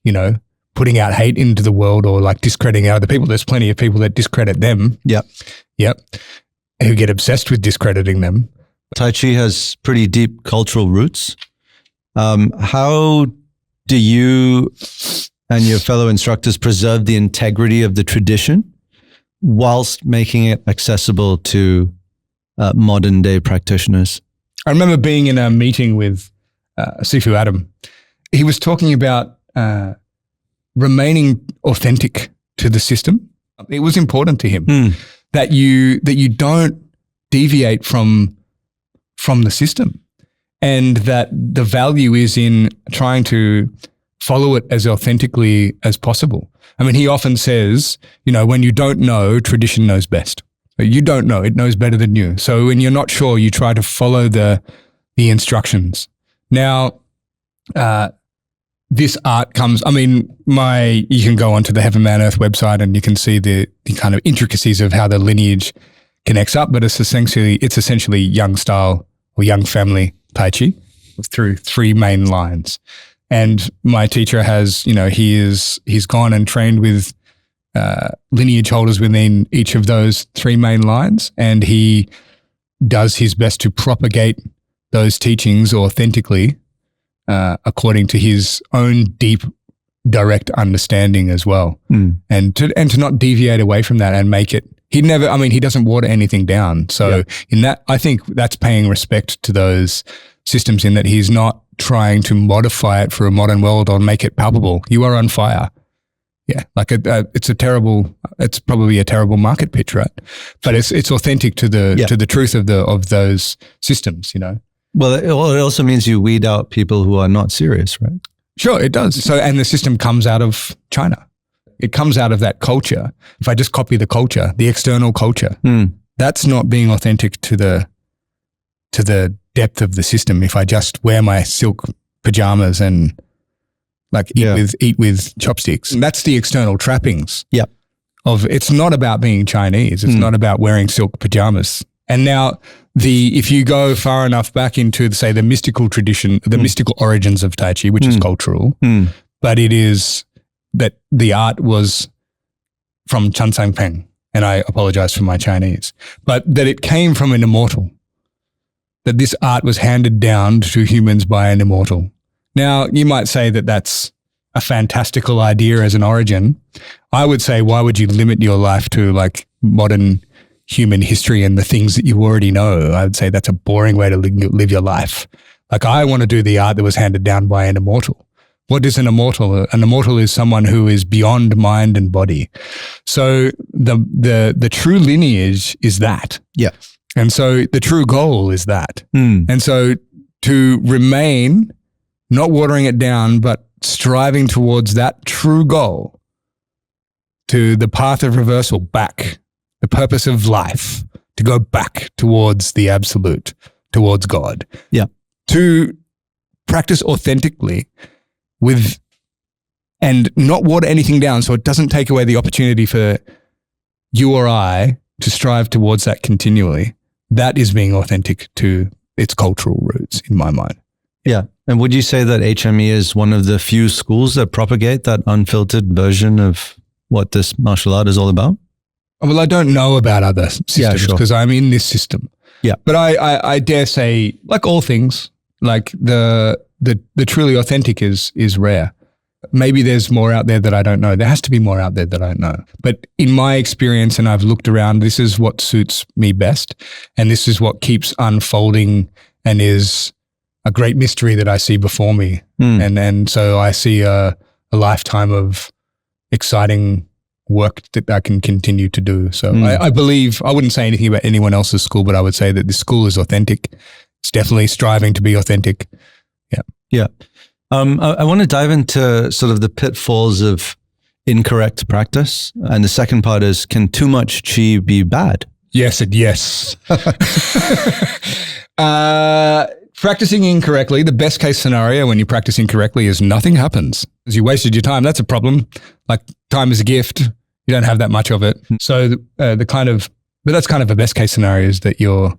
you know, putting out hate into the world or like discrediting other people. There's plenty of people that discredit them. Yep. Who get obsessed with discrediting them. Tai Chi has pretty deep cultural roots. How do you and your fellow instructors preserve the integrity of the tradition whilst making it accessible to modern day practitioners? I remember being in a meeting with Sifu Adam. He was talking about remaining authentic to the system. It was important to him that you don't deviate from the system, and that the value is in trying to follow it as authentically as possible. I mean, he often says, you know, when you don't know, tradition knows best. You don't know, it knows better than you. So when you're not sure, you try to follow the instructions. Now, this art comes, I mean, you can go onto the Heaven Man Earth website and you can see the kind of intricacies of how the lineage connects up, but it's essentially young style or young family Tai Chi through 3 main lines. And my teacher has, he's gone and trained with lineage holders within each of those 3 main lines, and he does his best to propagate those teachings authentically according to his own deep, direct understanding as well. And to not deviate away from that and make it, he doesn't water anything down. So in that, I think that's paying respect to those systems, in that he's not trying to modify it for a modern world or make it palpable. You are on fire. Yeah, like it's probably a terrible market pitch, right? But it's authentic to the truth of those systems, Well, it also means you weed out people who are not serious, right? Sure, it does. So, and the system comes out of China. It comes out of that culture. If I just copy the culture, the external culture, that's not being authentic to the depth of the system. If I just wear my silk pajamas and eat with chopsticks, and that's the external trappings. Yeah. It's not about being Chinese. It's not about wearing silk pajamas. And now if you go far enough back into, say, the mystical tradition, the mystical origins of Tai Chi, which is cultural, but it is that the art was from Chan Sang Peng, and I apologize for my Chinese, but that it came from an immortal, that this art was handed down to humans by an immortal. Now, you might say that that's a fantastical idea as an origin. I would say, why would you limit your life to like modern human history and the things that you already know? I would say that's a boring way to live your life. Like, I want to do the art that was handed down by an immortal. What is an immortal? An immortal is someone who is beyond mind and body. So the true lineage is that. Yeah. And so the true goal is that. And so to remain, not watering it down, but striving towards that true goal, to the path of reversal back, the purpose of life, to go back towards the absolute, towards God. Yeah. To practice authentically and not water anything down, so it doesn't take away the opportunity for you or I to strive towards that continually. That is being authentic to its cultural roots, in my mind. Yeah. And would you say that HME is one of the few schools that propagate that unfiltered version of what this martial art is all about? Well, I don't know about other systems because I'm in this system. Yeah. But I dare say, like all things, like the truly authentic is rare. Maybe there's more out there that I don't know. There has to be more out there that I don't know. But in my experience, and I've looked around, this is what suits me best. And this is what keeps unfolding and is a great mystery that I see before me. And so I see a lifetime of exciting work that I can continue to do. So I believe, I wouldn't say anything about anyone else's school, but I would say that this school is authentic. It's definitely striving to be authentic. Yeah. Yeah. I want to dive into sort of the pitfalls of incorrect practice. And the second part is, can too much chi be bad? Yes and yes. Practicing incorrectly, the best case scenario when you practice incorrectly is nothing happens. As you wasted your time, that's a problem. Like, time is a gift. You don't have that much of it. So but that's kind of the best case scenario, is that your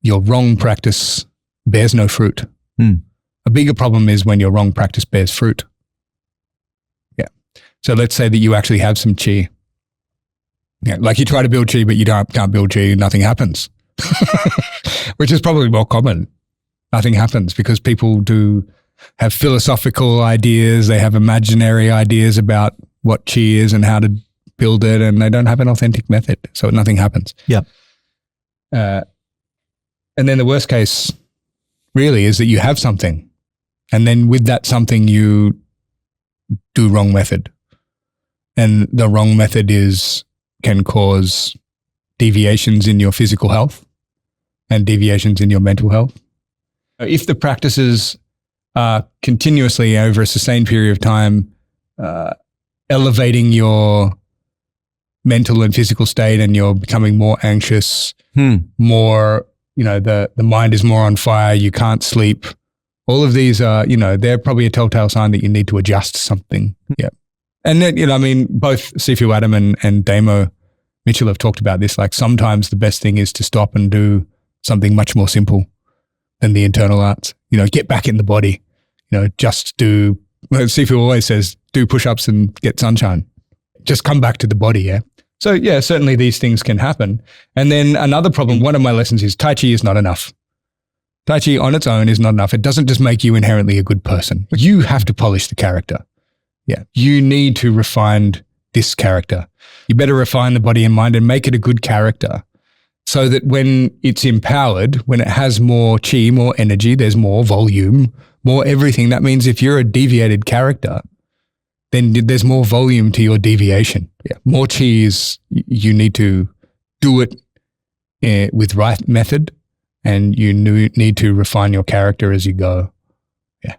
wrong practice bears no fruit. A bigger problem is when your wrong practice bears fruit. Yeah. So let's say that you actually have some chi. Yeah, like you try to build chi, but you can't build chi, nothing happens. Which is probably more common. Nothing happens because people do have philosophical ideas, they have imaginary ideas about what chi is and how to build it, and they don't have an authentic method, so nothing happens. Yeah. And then the worst case really is that you have something, and then with that something you do wrong method. And the wrong method can cause deviations in your physical health and deviations in your mental health. If the practices are continuously over a sustained period of time elevating your mental and physical state, and you're becoming more anxious, more, the mind is more on fire, you can't sleep, All of these are, they're probably a telltale sign that you need to adjust something. Yeah. And then, both Sifu Adam and Damo Mitchell have talked about this. Like sometimes the best thing is to stop and do something much more simple than the internal arts. Get back in the body. Just do, Sifu always says, do push-ups and get sunshine. Just come back to the body, yeah? So yeah, certainly these things can happen. And then another problem, one of my lessons is Tai Chi is not enough. Tai Chi on its own is not enough. It doesn't just make you inherently a good person. You have to polish the character. Yeah. You need to refine this character. You better refine the body and mind and make it a good character so that when it's empowered, when it has more chi, more energy, there's more volume, more everything. That means if you're a deviated character, then there's more volume to your deviation. Yeah. More chi is, you need to do it with right method, and you need to refine your character as you go. Yeah.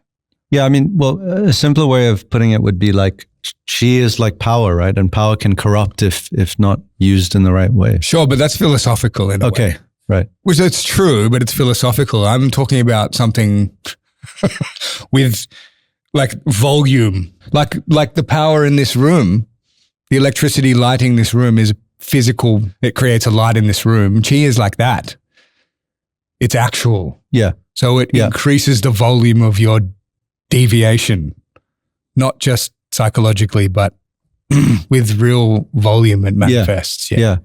Yeah. I mean, well, a simpler way of putting it would be like chi is like power, right? And power can corrupt if not used in the right way. Sure, but that's philosophical in a way. Right. Which it's true, but it's philosophical. I'm talking about something with like volume, like the power in this room, the electricity lighting this room is physical. It creates a light in this room. Chi is like that. It's actual. Yeah. So it increases the volume of your deviation, not just psychologically, but with real volume it manifests. Yeah.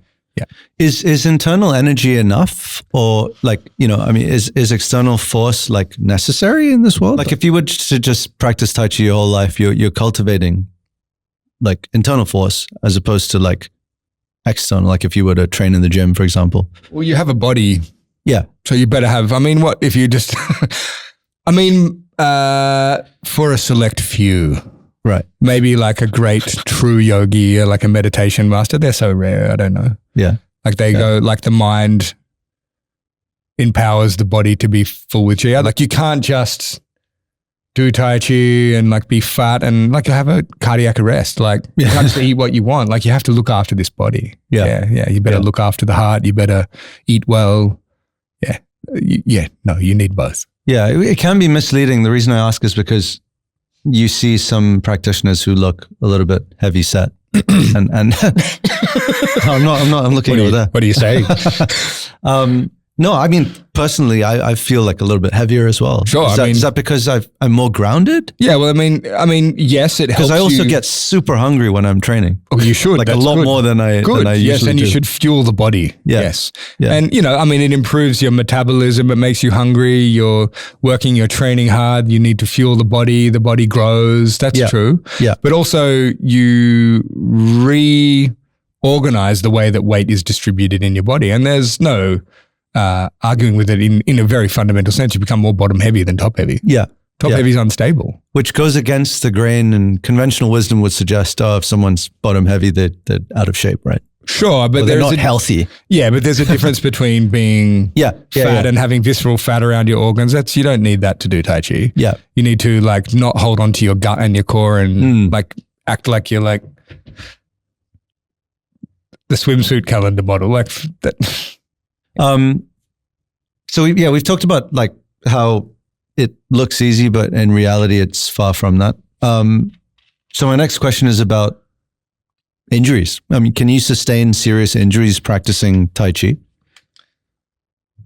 Is internal energy enough, or is external force like necessary in this world? Like if you were to just practice Tai Chi your whole life, you're cultivating like internal force as opposed to like external, like if you were to train in the gym, for example. Well, you have a body. Yeah. So you better have, what if you just, for a select few. Right. Maybe like a great true yogi or like a meditation master. They're so rare. I don't know. Yeah. Like they go, like the mind empowers the body to be full with chi. Like you can't just do Tai Chi and like be fat and like you have a cardiac arrest. Like you can't just eat what you want. Like you have to look after this body. Yeah. You better look after the heart. You better eat well. Yeah. No, you need both. Yeah. It can be misleading. The reason I ask is because you see some practitioners who look a little bit heavy set, and I'm looking over there. What are you saying? No, I mean, personally, I feel like a little bit heavier as well. Sure. Is that because I'm more grounded? Yeah. Well, yes, it helps. Because I also get super hungry when I'm training. Oh, you should. Like a lot more than I usually Yes, and do. you should fuel the body. Yeah. Yes. Yeah. And, it improves your metabolism. It makes you hungry. You're working, you're training hard. You need to fuel the body grows. That's true. Yeah. But also you reorganize the way that weight is distributed in your body. And there's no arguing with it in a very fundamental sense. You become more bottom heavy than top heavy. Yeah. Top heavy is unstable. Which goes against the grain, and conventional wisdom would suggest, if someone's bottom heavy, they're out of shape, right? Sure, but they're not healthy. Yeah, but there's a difference between being fat and having visceral fat around your organs. You don't need that to do Tai Chi. Yeah. You need to like not hold on to your gut and your core and like act like you're like the swimsuit calendar model. Like that. So we've talked about like how it looks easy, but in reality, it's far from that. So my next question is about injuries. I mean, can you sustain serious injuries practicing Tai Chi?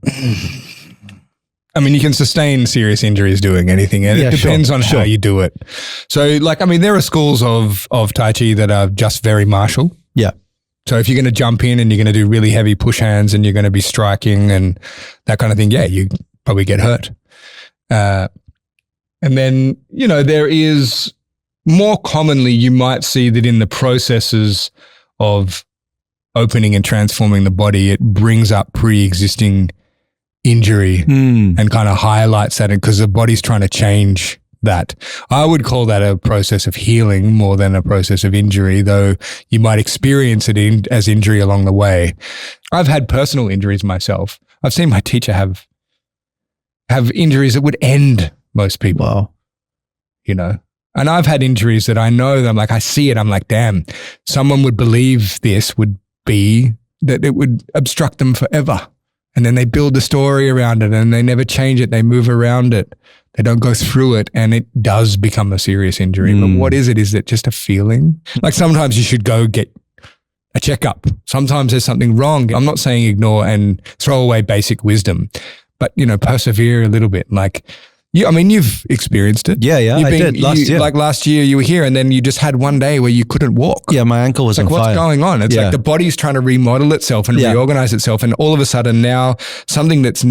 You can sustain serious injuries doing anything, and it depends on how you do it. So there are schools of Tai Chi that are just very martial. Yeah. So if you're going to jump in and you're going to do really heavy push hands and you're going to be striking and that kind of thing, you probably get hurt. And then, there is more commonly, you might see that in the processes of opening and transforming the body, it brings up pre-existing injury and kind of highlights that because the body's trying to change that. I would call that a process of healing more than a process of injury, though you might experience it as injury along the way. I've had personal injuries myself. I've seen my teacher have injuries that would end most people. Wow. And I've had injuries that I know that I'm like, I see it. I'm like, damn, someone would believe this would be that it would obstruct them forever. And then they build the story around it and they never change it. They move around it. They don't go through it, and it does become a serious injury. But what is it? Is it just a feeling? Like sometimes you should go get a checkup. Sometimes there's something wrong. I'm not saying ignore and throw away basic wisdom, but persevere a little bit. Like you've experienced it. Yeah, I did last year. Like last year you were here and then you just had one day where you couldn't walk. Yeah, my ankle was on fire. What's going on? It's like the body's trying to remodel itself and reorganize itself, and all of a sudden now something that's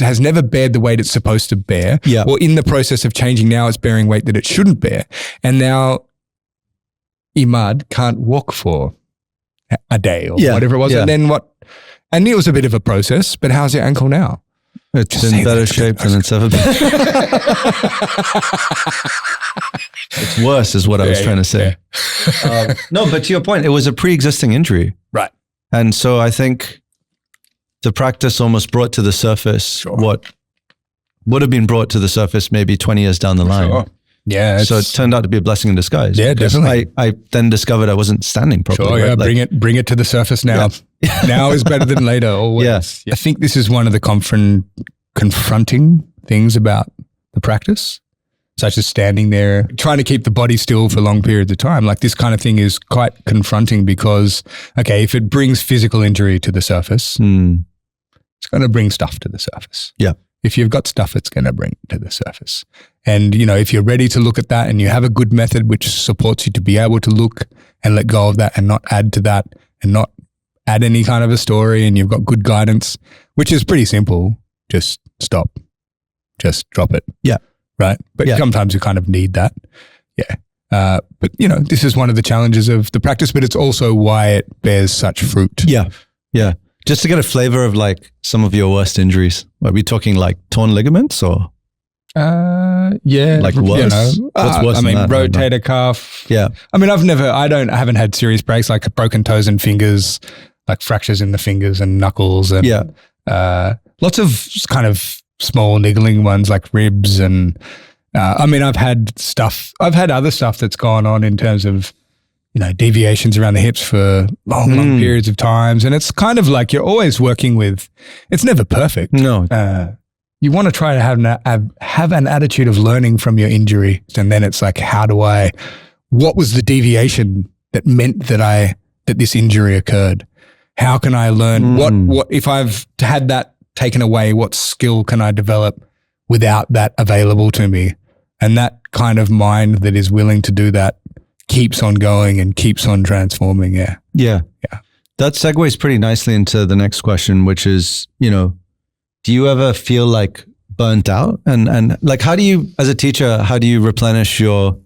has never bared the weight it's supposed to bear, or in the process of changing, now it's bearing weight that it shouldn't bear. And now Imad can't walk for a day or whatever it was. And then what? And it was a bit of a process, but how's your ankle now? It's in better shape than it's ever been. It's worse is what I was trying to say. No, but to your point, it was a pre-existing injury. Right. And so I think the practice almost brought to the surface what would have been brought to the surface maybe 20 years down the line. Sure. Yeah. So it turned out to be a blessing in disguise. Yeah, definitely. I then discoveed I wasn't standing properly. Sure, yeah. Right? Bring it to the surface now. Yeah. Now is better than later, always. Yes. I think this is one of the confronting things about the practice, such as standing there, trying to keep the body still for long periods of time. Like this kind of thing is quite confronting because, if it brings physical injury to the surface, it's going to bring stuff to the surface. Yeah. If you've got stuff, it's going to bring it to the surface. And, if you're ready to look at that and you have a good method which supports you to be able to look and let go of that and not add to that and not add any kind of a story, and you've got good guidance, which is pretty simple, just stop, just drop it. Yeah. Right. But sometimes you kind of need that. Yeah. But, this is one of the challenges of the practice, but it's also why it bears such fruit. Yeah. Yeah. Just to get a flavor of like some of your worst injuries. Are we talking like torn ligaments or? Yeah. Like worse? What's worse than that? Rotator cuff. Yeah. I haven't had serious breaks like broken toes and fingers, like fractures in the fingers and knuckles and lots of kind of small niggling ones like ribs and I've had other stuff that's gone on in terms of deviations around the hips for long periods of times. And it's kind of like you're always working with, it's never perfect. No. You want to try to have an attitude of learning from your injury. And then it's like, what was the deviation that meant that this injury occurred? How can I learn what if I've had that taken away, what skill can I develop without that available to me? And that kind of mind that is willing to do that keeps on going and keeps on transforming. Yeah. That segues pretty nicely into the next question, which is, do you ever feel like burnt out? And like, how do you, as a teacher, how do you replenish your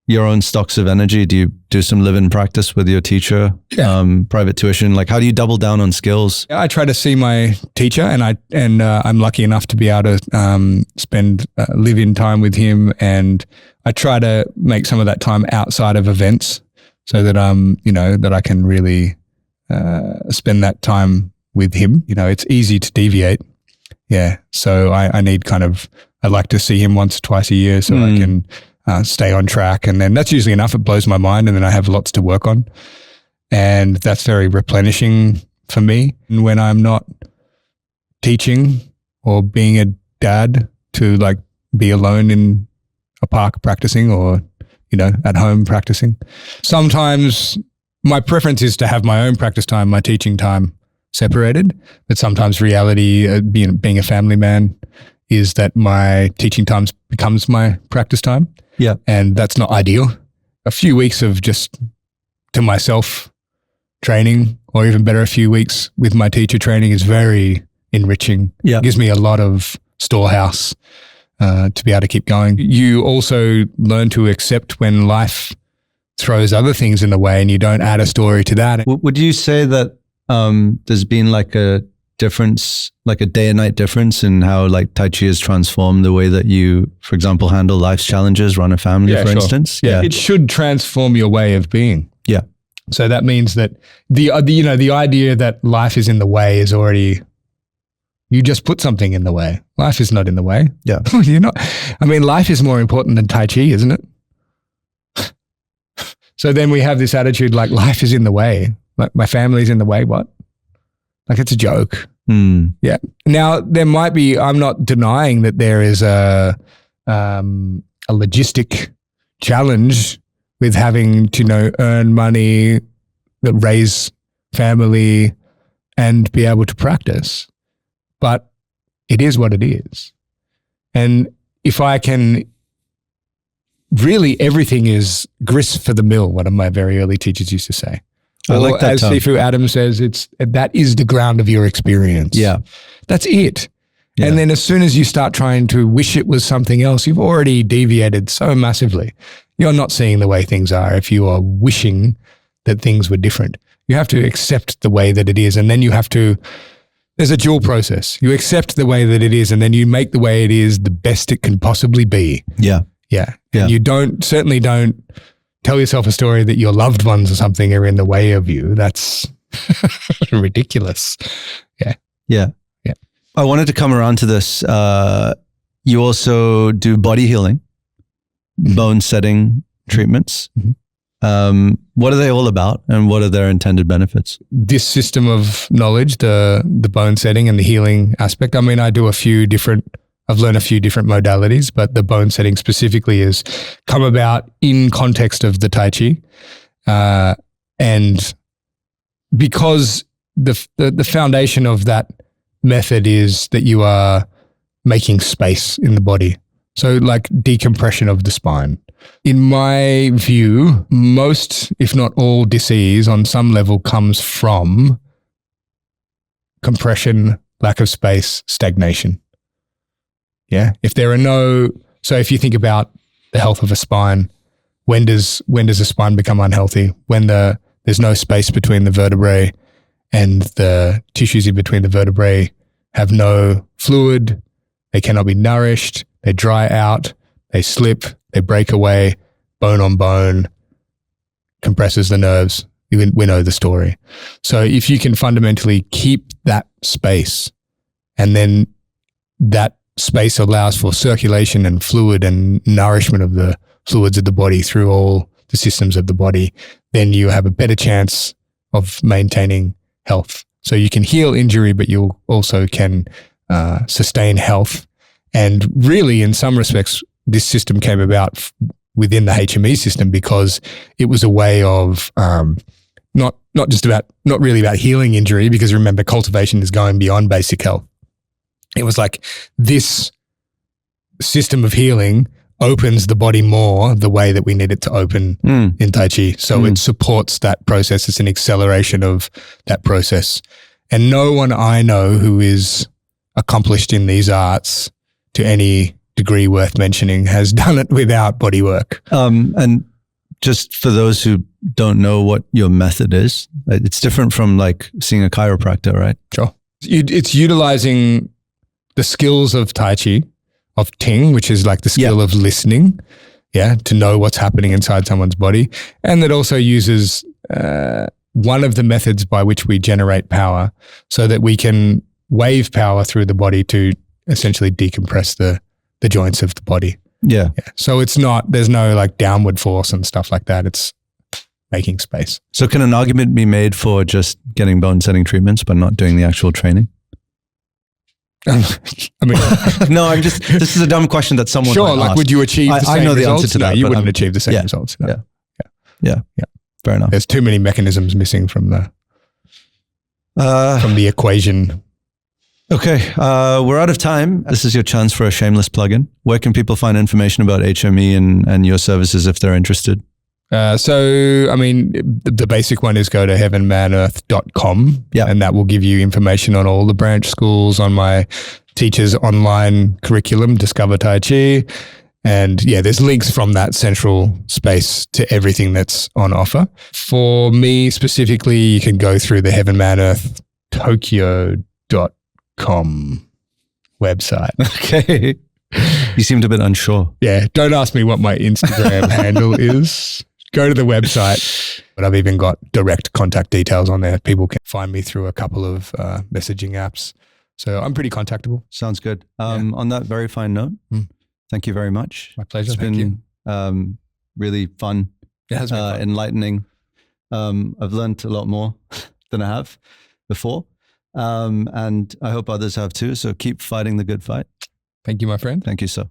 own stocks of energy? Do you do some live-in practice with your teacher, private tuition? Like, how do you double down on skills? I try to see my teacher, and I'm lucky enough to be able to spend live-in time with him, and I try to make some of that time outside of events so that that I can really spend that time with him. It's easy to deviate. Yeah. So I need I like to see him once or twice a year so I can stay on track. And then that's usually enough. It blows my mind. And then I have lots to work on. And that's very replenishing for me. And when I'm not teaching or being a dad, to like be alone in a park practicing or, at home practicing. Sometimes my preference is to have my own practice time, my teaching time separated. But sometimes reality, being a family man, is that my teaching time becomes my practice time. Yeah. And that's not ideal. A few weeks of just to myself training, or even better, a few weeks with my teacher training is very enriching. Yeah. It gives me a lot of storehouse to be able to keep going. You also learn to accept when life throws other things in the way and you don't add a story to that. Would you say that there's been like a difference, like a day and night difference in how like Tai Chi has transformed the way that you, for example, handle life's challenges, run a family, for instance? Yeah. It should transform your way of being. Yeah. So that means that the idea that life is in the way is already, you just put something in the way. Life is not in the way. Yeah. Life is more important than Tai Chi, isn't it? So then we have this attitude like life is in the way. Like my family's in the way, what? Like it's a joke. Yeah. Now there might be, I'm not denying that there is a logistic challenge with having to, earn money, raise family and be able to practice, but it is what it is. And if I can, really everything is grist for the mill, one of my very early teachers used to say. I like that as term. Sifu Adam says, that is the ground of your experience. Yeah. That's it. Yeah. And then as soon as you start trying to wish it was something else, you've already deviated so massively. You're not seeing the way things are if you are wishing that things were different. You have to accept the way that it is. And then there's a dual process. You accept the way that it is, and then you make the way it is the best it can possibly be. Yeah. Yeah. Yeah. And you certainly don't tell yourself a story that your loved ones or something are in the way of you. That's ridiculous. Yeah. Yeah. Yeah. I wanted to come around to this. You also do body healing, bone setting treatments. Mm-hmm. What are they all about, and what are their intended benefits? This system of knowledge, the bone setting and the healing aspect. I mean, I've learned a few different modalities, but the bone setting specifically has come about in context of the Tai Chi. And because the foundation of that method is that you are making space in the body. So like decompression of the spine. In my view, most, if not all disease on some level comes from compression, lack of space, stagnation. Yeah. So if you think about the health of a spine, when does a spine become unhealthy? When there's no space between the vertebrae and the tissues in between the vertebrae have no fluid, they cannot be nourished, they dry out, they slip, they break away, bone on bone, compresses the nerves. We know the story. So if you can fundamentally keep that space, and then that space allows for circulation and fluid and nourishment of the fluids of the body through all the systems of the body, then you have a better chance of maintaining health. So you can heal injury, but you also can sustain health. And really, in some respects, this system came about within the HME system because it was a way of not really about healing injury, because remember, cultivation is going beyond basic health. It was like this system of healing opens the body more the way that we need it to open in Tai Chi. So it supports that process. It's an acceleration of that process. And no one I know who is accomplished in these arts to any degree worth mentioning has done it without body work. And just for those who don't know what your method is, it's different from like seeing a chiropractor, right? Sure. It's utilizing the skills of Tai Chi, of Ting, which is like the skill of listening, to know what's happening inside someone's body. And that also uses one of the methods by which we generate power so that we can wave power through the body to essentially decompress the joints of the body. Yeah. So there's no like downward force and stuff like that. It's making space. So can an argument be made for just getting bone setting treatments but not doing the actual training? I mean, no, this is a dumb question that someone might ask. Would you achieve the same I know the results? answer to that. No, you wouldn't achieve the same results. No. Yeah. Fair enough. There's too many mechanisms missing from the equation. Okay. We're out of time. This is your chance for a shameless plug-in. Where can people find information about HME and your services if they're interested? So, I mean, the basic one is go to heavenmanearth.com and that will give you information on all the branch schools, on my teacher's online curriculum, Discover Tai Chi. And there's links from that central space to everything that's on offer. For me specifically, you can go through the heavenmanearthtokyo.com website. Okay. You seemed a bit unsure. Yeah. Don't ask me what my Instagram handle is. Go to the website, but I've even got direct contact details on there. People can find me through a couple of messaging apps. So I'm pretty contactable. Sounds good. On that very fine note, thank you very much. My pleasure. It's been really fun, it has been fun. Enlightening. I've learned a lot more than I have before. And I hope others have too. So keep fighting the good fight. Thank you, my friend. Thank you, sir.